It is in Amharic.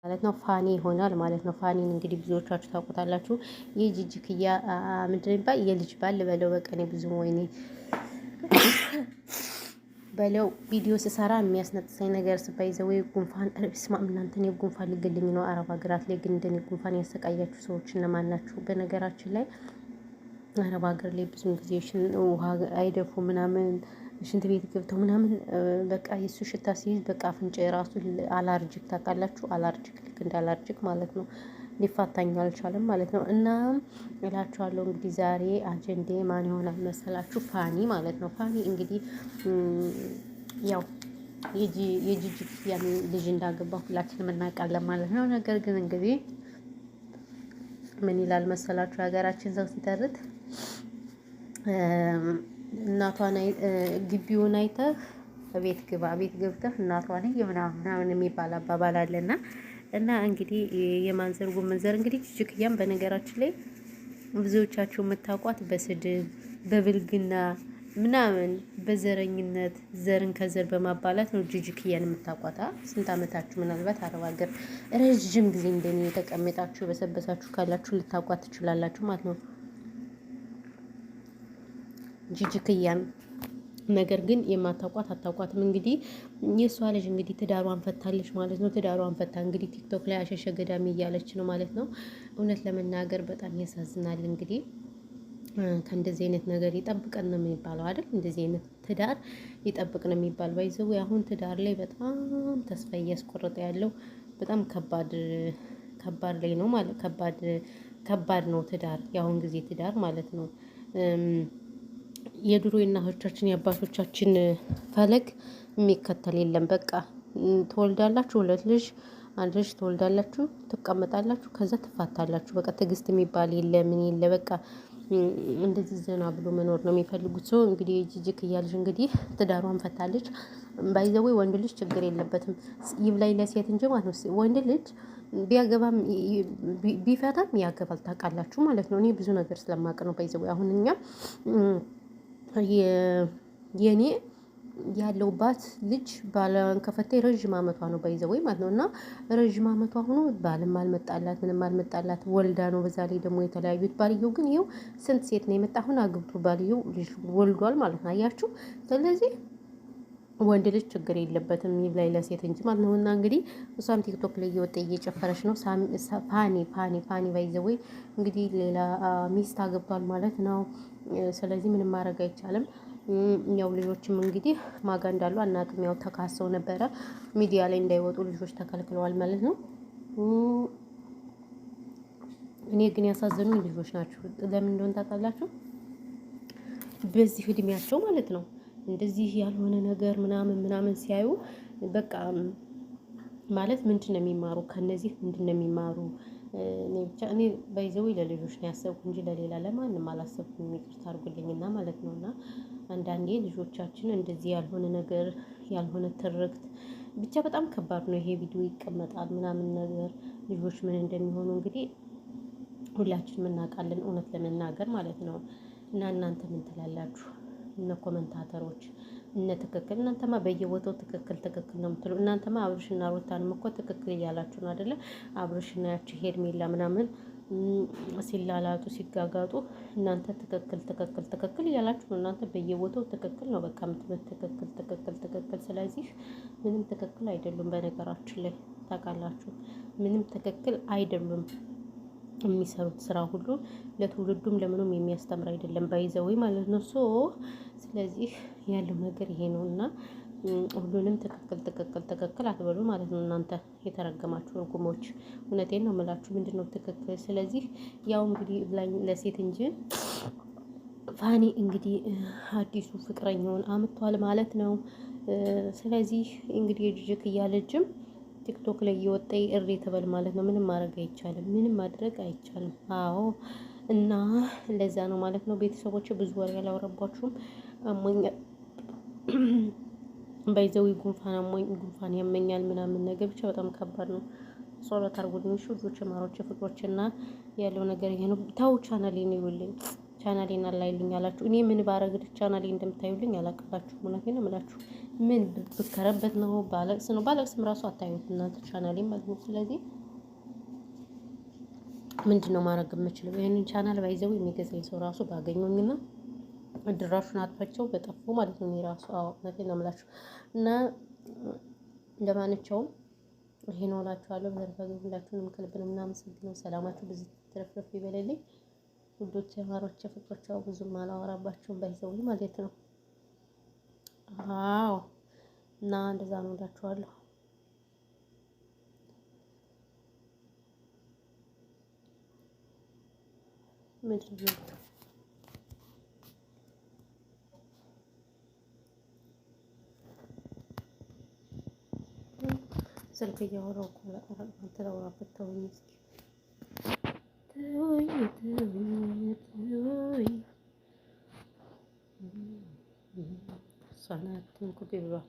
ማለት ነው ፋኒ ይሆናል ማለት ነው። ፋኒን እንግዲህ ብዙዎቻችሁ ታውቁታላችሁ። የጂጂክያ ምንድን ይባል የልጅ ባል በለው በቃ እኔ ብዙም ወይኔ በለው ቪዲዮ ስሰራ የሚያስነጥሰኝ ነገር ስባይዘ ወይ ጉንፋን ስማ እናንተን የጉንፋን ሊገልኝ ነው። አረብ ሀገራት ላይ ግን እንደኔ ጉንፋን ያሰቃያችሁ ሰዎች እነማን ናችሁ? በነገራችን ላይ አረብ ሀገር ላይ ብዙ ጊዜ ውሃ አይደፉ ምናምን ሽንት ቤት ገብተው ምናምን በቃ የሱ ሽታ ሲይዝ በቃ አፍንጫ የራሱ አላርጅክ ታውቃላችሁ። አላርጅክ ልክ እንደ አላርጅክ ማለት ነው። ሊፋታኝ አልቻለም ማለት ነው። እና እላችኋለሁ እንግዲህ ዛሬ አጀንዴ ማን ይሆናል መሰላችሁ? ፋኒ ማለት ነው። ፋኒ እንግዲህ ያው የጂጂክያ ልጅ እንዳገባ ሁላችንም እናውቃለን ማለት ነው። ነገር ግን እንግዲህ ምን ይላል መሰላችሁ የሀገራችን ሰው ሲተርት እናቷን ግቢውን አይተህ ቤት ግባ፣ ቤት ገብተህ እናቷን ምናምን የሚባል አባባል አለና እና እንግዲህ የማንዘር ጎመንዘር እንግዲህ ጂጂክያም በነገራችን ላይ ብዙዎቻችሁ የምታውቋት በስድብ በብልግና ምናምን በዘረኝነት ዘርን ከዘር በማባላት ነው ጂጂክያን የምታውቋት። ስንት ዓመታችሁ ምናልባት አረብ ሀገር ረዥም ጊዜ እንደኔ የተቀመጣችሁ የበሰበሳችሁ ካላችሁ ልታውቋት ትችላላችሁ ማለት ነው ጂጂክያን። ነገር ግን የማታውቋት አታውቋትም። እንግዲህ የእሷ ልጅ እንግዲህ ትዳሯን ፈታለች ማለት ነው። ትዳሯን ፈታ እንግዲህ ቲክቶክ ላይ አሸሸ ገዳሚ እያለች ነው ማለት ነው። እውነት ለመናገር በጣም ያሳዝናል። እንግዲህ ከእንደዚህ አይነት ነገር ይጠብቀን ነው የሚባለው አይደል? እንደዚህ አይነት ትዳር ይጠብቅ ነው የሚባል ባይዘው። አሁን ትዳር ላይ በጣም ተስፋ እያስቆረጠ ያለው በጣም ከባድ ላይ ነው ማለት ከባድ ነው ትዳር፣ የአሁን ጊዜ ትዳር ማለት ነው። የድሮ የእናቶቻችን የአባቶቻችን ፈለግ የሚከተል የለም። በቃ ትወልዳላችሁ፣ ሁለት ልጅ አንድ ልጅ ትወልዳላችሁ፣ ትቀመጣላችሁ፣ ከዛ ትፋታላችሁ። በቃ ትዕግስት የሚባል የለ ምን የለ በቃ እንደዚህ ዘና ብሎ መኖር ነው የሚፈልጉት። ሰው እንግዲህ የጂጂክያ ልጅ እንግዲህ ትዳሯን ፈታለች። ባይዘዌ ወንድ ልጅ ችግር የለበትም ይብላኝ ለሴት እንጂ ማለት ነው። ወንድ ልጅ ቢያገባም ቢፈታም ያገባል ታውቃላችሁ ማለት ነው። እኔ ብዙ ነገር ስለማውቅ ነው። ባይዘዌ አሁን እኛ የኔ ያለውባት ልጅ ባሏን ከፈታኝ ረዥም አመቷ ነው ባይዘወይ ማለት ነው። እና ረዥም አመቷ ሆኖ ባልም አልመጣላት ምንም አልመጣላት ወልዳ ነው። በዛ ላይ ደግሞ የተለያዩት ባልየው ግን ይኸው ስንት ሴት ነው የመጣ አሁን አግብቶ ባልየው ልጅ ወልዷል ማለት ነው። አያችሁ። ስለዚህ ወንድ ልጅ ችግር የለበትም ይብላኝ ለሴት እንጂ ማለት ነው። እና እንግዲህ እሷም ቲክቶክ ላይ እየወጣ እየጨፈረች ነው። ፋኒ ባይዘወይ እንግዲህ ሌላ ሚስት አገብቷል ማለት ነው። ስለዚህ ምንም ማድረግ አይቻልም። ያው ልጆችም እንግዲህ ማጋ እንዳሉ አናውቅም። ያው ተካሰው ነበረ ሚዲያ ላይ እንዳይወጡ ልጆች ተከልክለዋል ማለት ነው። እኔ ግን ያሳዘኑኝ ልጆች ናቸው። ለምን እንደሆነ ታውቃላችሁ? በዚህ እድሜያቸው ማለት ነው እንደዚህ ያልሆነ ነገር ምናምን ሲያዩ በቃ ማለት ምንድን ነው የሚማሩ ከነዚህ ምንድን ነው የሚማሩ? እኔ ባይዘው ለልጆች ነው ያሰብኩ እንጂ ለሌላ ለማንም አላሰብኩም። ይቅርታ አድርጉልኝና ማለት ነውና አንዳንዴ ልጆቻችን እንደዚህ ያልሆነ ነገር ያልሆነ ትርክት ብቻ በጣም ከባድ ነው። ይሄ ቪዲዮ ይቀመጣል ምናምን ነገር ልጆች ምን እንደሚሆኑ እንግዲህ ሁላችንም እናውቃለን፣ እውነት ለመናገር ማለት ነው። እና እናንተ ምን ትላላችሁ? እነ ኮመንታተሮች እነ ትክክል እናንተማ በየቦታው ትክክል ነው የምትሉ እናንተማ አብርሽና ሩታንም እኮ ትክክል እያላችሁ ነው አይደለ? አብርሽና ያቺ ሄርሜላ ምናምን ሲላላጡ ሲጋጋጡ እናንተ ትክክል እያላችሁ ነው። እናንተ በየቦታው ትክክል ነው በቃ የምትበት ትክክል። ስለዚህ ምንም ትክክል አይደሉም። በነገራችን ላይ ታውቃላችሁ፣ ምንም ትክክል አይደሉም። የሚሰሩት ስራ ሁሉ ለትውልዱም ለምኑም የሚያስተምር አይደለም ባይዘው ማለት ነው። ስለዚህ ያለው ነገር ይሄ ነው እና ሁሉንም ትክክል አትበሉ ማለት ነው። እናንተ የተረገማችሁ እርጉሞች፣ እውነቴን ነው የምላችሁ። ምንድነው ትክክል? ስለዚህ ያው እንግዲህ ለሴት እንጂ ፋኒ እንግዲህ አዲሱ ፍቅረኛውን አምጥቷል ማለት ነው። ስለዚህ እንግዲህ የጂጂክያ ልጅም ቲክቶክ ላይ እየወጣ እሪ ተበል ማለት ነው። ምንም ማድረግ አይቻልም። ምንም ማድረግ አይቻልም። አዎ እና ለዛ ነው ማለት ነው። ቤተሰቦች ብዙ ወሬ ያላወራባችሁም አሞኛል ባይዘዊ ጉንፋን ያመኛል ምናምን ነገር ብቻ በጣም ከባድ ነው። ጸሎት አድርጉልኝ እሺ ውዶች፣ ማሮች፣ ፍቅሮች እና ያለው ነገር ይሄ ነው። ታው ቻናሌን ይውልኝ ቻናሌን አላይልኝ አላችሁ። እኔ ምን ባረግ ቻናሌን እንደምታዩልኝ አላቀላችሁ። እውነቴን ነው የምላችሁ። ምን ብከረበት ነው? ባለቅስ ነው? ባለቅስም ራሱ አታዩት እናንተ ቻናሌ ማለት ነው። ስለዚህ ምንድን ነው ማድረግ የምችለው? ይሄንን ቻናል ባይዘው የሚገዛኝ ሰው ራሱ ባገኙኝና ድራሹን አጥፋቸው በጠፉ ማለት ነው። ራሱ አዎ እውነቴን ነው የምላችሁ። እና እንደማንኛውም ይሄ ነው እላችኋለሁ። በተረፈ ሁላችሁንም ከልብ ነው የምናመሰግነው። ሰላማችሁ ብዙ ትረፍረፍ ይበልልኝ ውዶች፣ ማሮች፣ ፍቅሮች። ብዙም አላወራባችሁም ባይዘው ማለት ነው። አዎ እና እንደዛ ነው እላችኋለሁ። ምንድን ነው ስልክ እያወራሁ እኮ አትላውራበት። ተውኝ እስኪ ተወኝ ተወኝ። እሷን አትንኩት ብሏል።